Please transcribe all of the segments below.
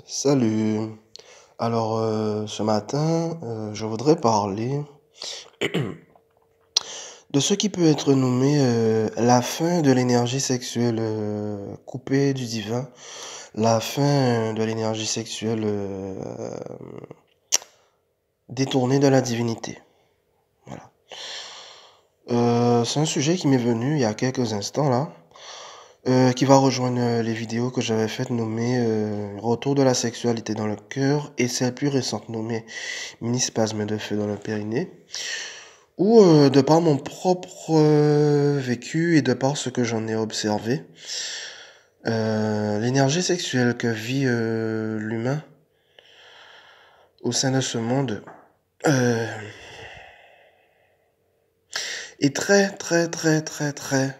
Salut. Ce matin, je voudrais parler de ce qui peut être nommé la fin de l'énergie sexuelle coupée du divin, la fin de l'énergie sexuelle détournée de la divinité. Voilà. C'est un sujet qui m'est venu il y a quelques instants là, qui va rejoindre les vidéos que j'avais faites nommées Retour de la sexualité dans le cœur et celle plus récente nommée Mini-spasme de feu dans le périnée. Ou de par mon propre vécu et de par ce que j'en ai observé, l'énergie sexuelle que vit l'humain au sein de ce monde euh, est très très très très très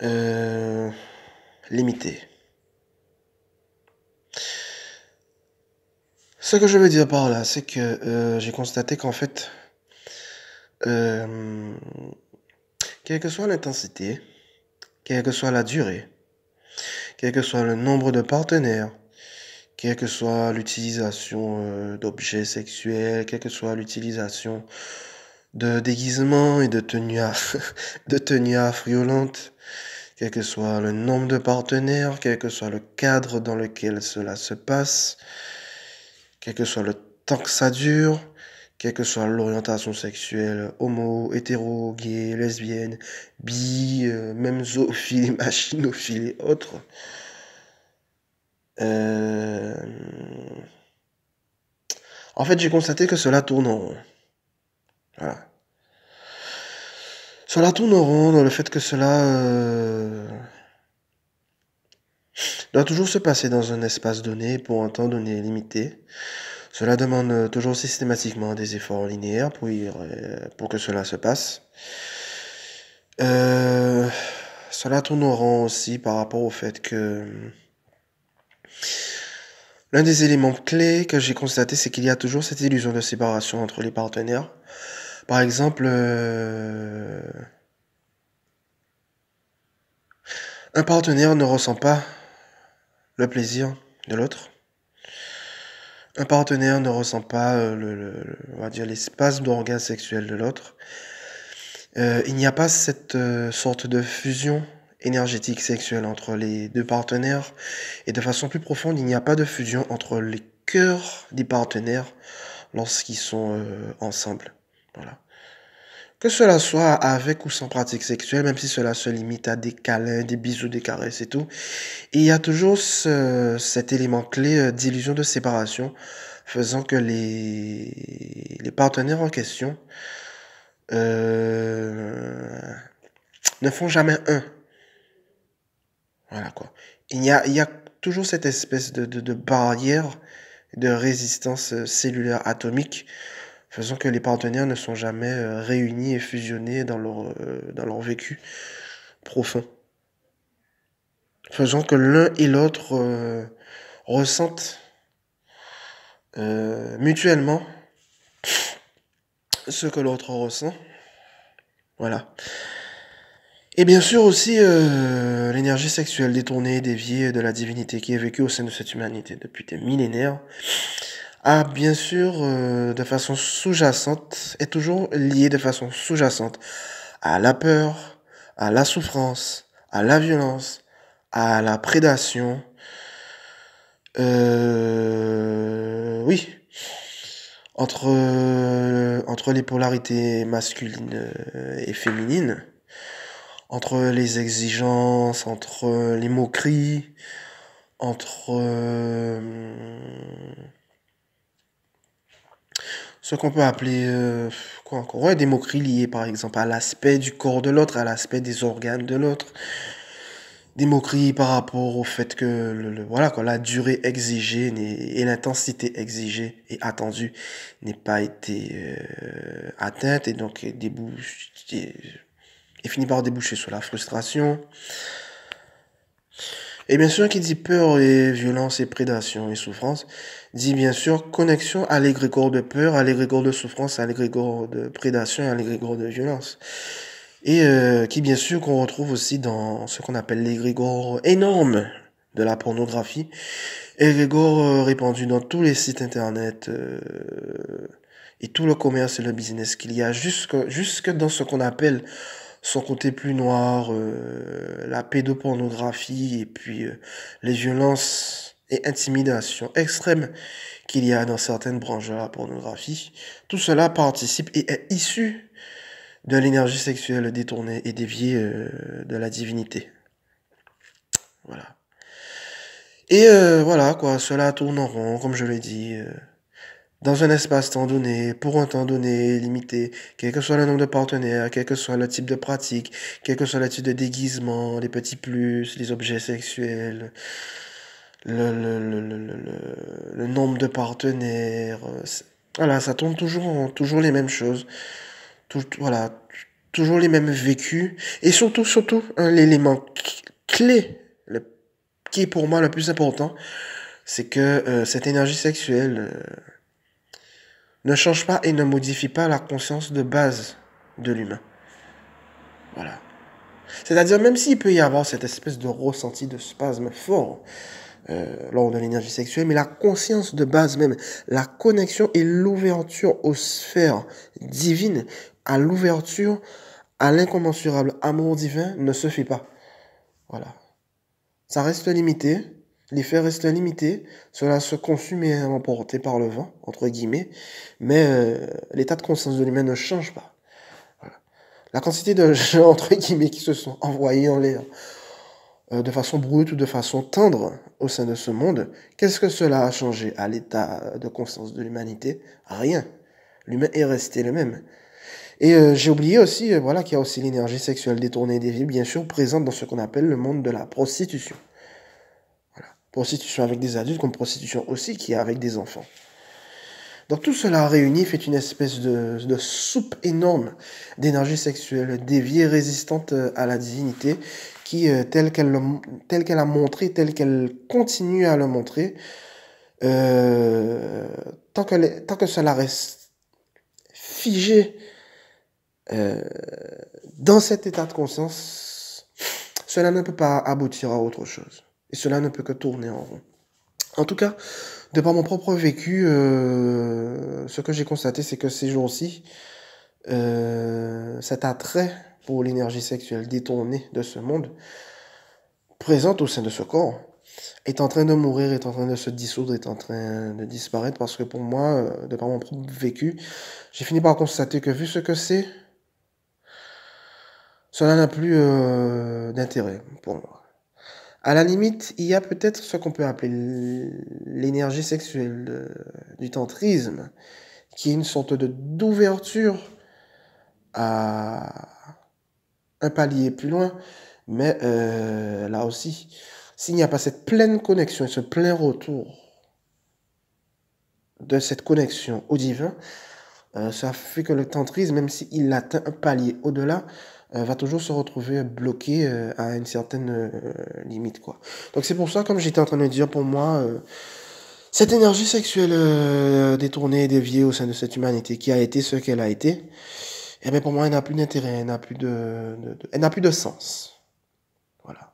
euh, limitée. Ce que je veux dire par là, c'est que j'ai constaté qu'en fait, euh, quelle que soit l'intensité, quelle que soit la durée, quel que soit le nombre de partenaires, quelle que soit l'utilisation d'objets sexuels, quelle que soit l'utilisation de déguisements et de tenues, de tenues affriolantes, quel que soit le nombre de partenaires, quel que soit le cadre dans lequel cela se passe, quel que soit le temps que ça dure, quelle que soit l'orientation sexuelle, homo, hétéro, gay, lesbienne, bi, même zoophile, machinophile et autres. Euh, En fait, j'ai constaté que cela tourne en rond. Voilà. Cela tourne en rond dans le fait que cela doit toujours se passer dans un espace donné pour un temps donné limité. Cela demande toujours systématiquement des efforts linéaires pour que cela se passe. Euh, Cela tourne en rond aussi par rapport au fait que l'un des éléments clés que j'ai constaté, c'est qu'il y a toujours cette illusion de séparation entre les partenaires. Par exemple, un partenaire ne ressent pas le plaisir de l'autre. Un partenaire ne ressent pas on va dire l'espace d'orgasme sexuel de l'autre. Il n'y a pas cette sorte de fusion énergétique sexuelle entre les deux partenaires. Et de façon plus profonde, il n'y a pas de fusion entre les cœurs des partenaires lorsqu'ils sont ensemble. Voilà. Que cela soit avec ou sans pratique sexuelle, même si cela se limite à des câlins, des bisous, des caresses et tout, et il y a toujours cet élément clé d'illusion de séparation, faisant que les partenaires en question euh, ne font jamais un. Voilà quoi. Il y a toujours cette espèce de barrière de résistance cellulaire atomique, faisant que les partenaires ne sont jamais réunis et fusionnés dans leur vécu profond. Faisant que l'un et l'autre ressentent mutuellement ce que l'autre ressent. Voilà. Et bien sûr aussi l'énergie sexuelle détournée et déviée de la divinité qui est vécue au sein de cette humanité depuis des millénaires a bien sûr de façon sous-jacente, est toujours liée de façon sous-jacente à la peur, à la souffrance, à la violence, à la prédation. Oui, entre les polarités masculines et féminines, entre les exigences, entre les moqueries, entre ce qu'on peut appeler quoi encore, ouais, des moqueries liées par exemple à l'aspect du corps de l'autre, à l'aspect des organes de l'autre, des moqueries par rapport au fait que voilà quoi, la durée exigée et l'intensité exigée et attendue n'ait pas été atteinte et donc et finit par déboucher sur la frustration. Et bien sûr, qui dit peur et violence et prédation et souffrance, dit bien sûr connexion à l'égrégore de peur, à l'égrégore de souffrance, à l'égrégore de prédation et à l'égrégore de violence. Et qui bien sûr qu'on retrouve aussi dans ce qu'on appelle l'égrégore énorme. de la pornographie, Grégor répandu dans tous les sites internet et tout le commerce et le business qu'il y a, jusque dans ce qu'on appelle son côté plus noir, la pédopornographie et puis les violences et intimidations extrêmes qu'il y a dans certaines branches de la pornographie. Tout cela participe et est issu de l'énergie sexuelle détournée et déviée de la divinité. Voilà. Et voilà, quoi, cela tourne en rond, comme je l'ai dit, dans un espace-temps donné, pour un temps donné, limité, quel que soit le nombre de partenaires, quel que soit le type de pratique, quel que soit le type de déguisement, les petits plus, les objets sexuels, le nombre de partenaires. Voilà, ça tourne toujours les mêmes choses. Voilà, toujours les mêmes vécus. Et surtout, l'élément clé, qui est pour moi le plus important, c'est que cette énergie sexuelle ne change pas et ne modifie pas la conscience de base de l'humain. Voilà. C'est-à-dire, même s'il peut y avoir cette espèce de ressenti de spasme fort lors de l'énergie sexuelle, mais la conscience de base même, la connexion et l'ouverture aux sphères divines, à l'ouverture à l'incommensurable amour divin ne se fait pas. Voilà. Ça reste limité, l'effet reste limité, cela se consume et est emporté par le vent, entre guillemets, mais l'état de conscience de l'humain ne change pas. Voilà. La quantité de gens, entre guillemets, qui se sont envoyés en l'air de façon brute ou de façon tendre au sein de ce monde, qu'est-ce que cela a changé à l'état de conscience de l'humanité? Rien. L'humain est resté le même. Et j'ai oublié aussi, voilà, qu'il y a aussi l'énergie sexuelle détournée et déviée, bien sûr, présente dans ce qu'on appelle le monde de la prostitution. Voilà. Prostitution avec des adultes, comme prostitution aussi qui est avec des enfants. Donc tout cela réuni fait une espèce de soupe énorme d'énergie sexuelle déviée, résistante à la divinité, qui, telle qu'elle a montré, telle qu'elle continue à le montrer, tant que cela reste figé dans cet état de conscience, cela ne peut pas aboutir à autre chose. Et cela ne peut que tourner en rond. En tout cas, de par mon propre vécu, ce que j'ai constaté, c'est que ces jours-ci, cet attrait pour l'énergie sexuelle détournée de ce monde, présente au sein de ce corps, est en train de mourir, est en train de se dissoudre, est en train de disparaître, parce que pour moi, de par mon propre vécu, j'ai fini par constater que vu ce que c'est, cela n'a plus d'intérêt pour moi. À la limite, il y a peut-être ce qu'on peut appeler l'énergie sexuelle du tantrisme, qui est une sorte d'ouverture à un palier plus loin, mais là aussi, s'il n'y a pas cette pleine connexion et ce plein retour de cette connexion au divin, ça fait que le tantrisme, même s'il atteint un palier au-delà, va toujours se retrouver bloqué à une certaine limite, quoi. Donc c'est pour ça, comme j'étais en train de dire, pour moi, cette énergie sexuelle détournée et déviée au sein de cette humanité qui a été ce qu'elle a été, eh bien pour moi, elle n'a plus d'intérêt, elle n'a plus elle n'a plus de sens. Voilà.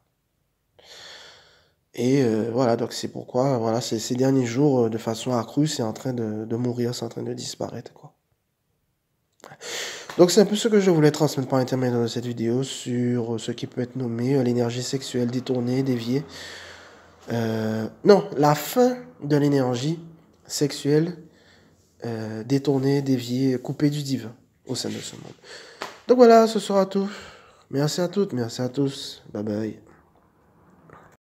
Et voilà, donc c'est pourquoi, voilà, ces derniers jours, de façon accrue, c'est en train de mourir, c'est en train de disparaître, quoi. Donc c'est un peu ce que je voulais transmettre par intermédiaire de cette vidéo sur ce qui peut être nommé l'énergie sexuelle détournée, déviée. Non, la fin de l'énergie sexuelle détournée, déviée, coupée du divin au sein de ce monde. Donc voilà, ce sera tout. Merci à toutes, merci à tous. Bye bye.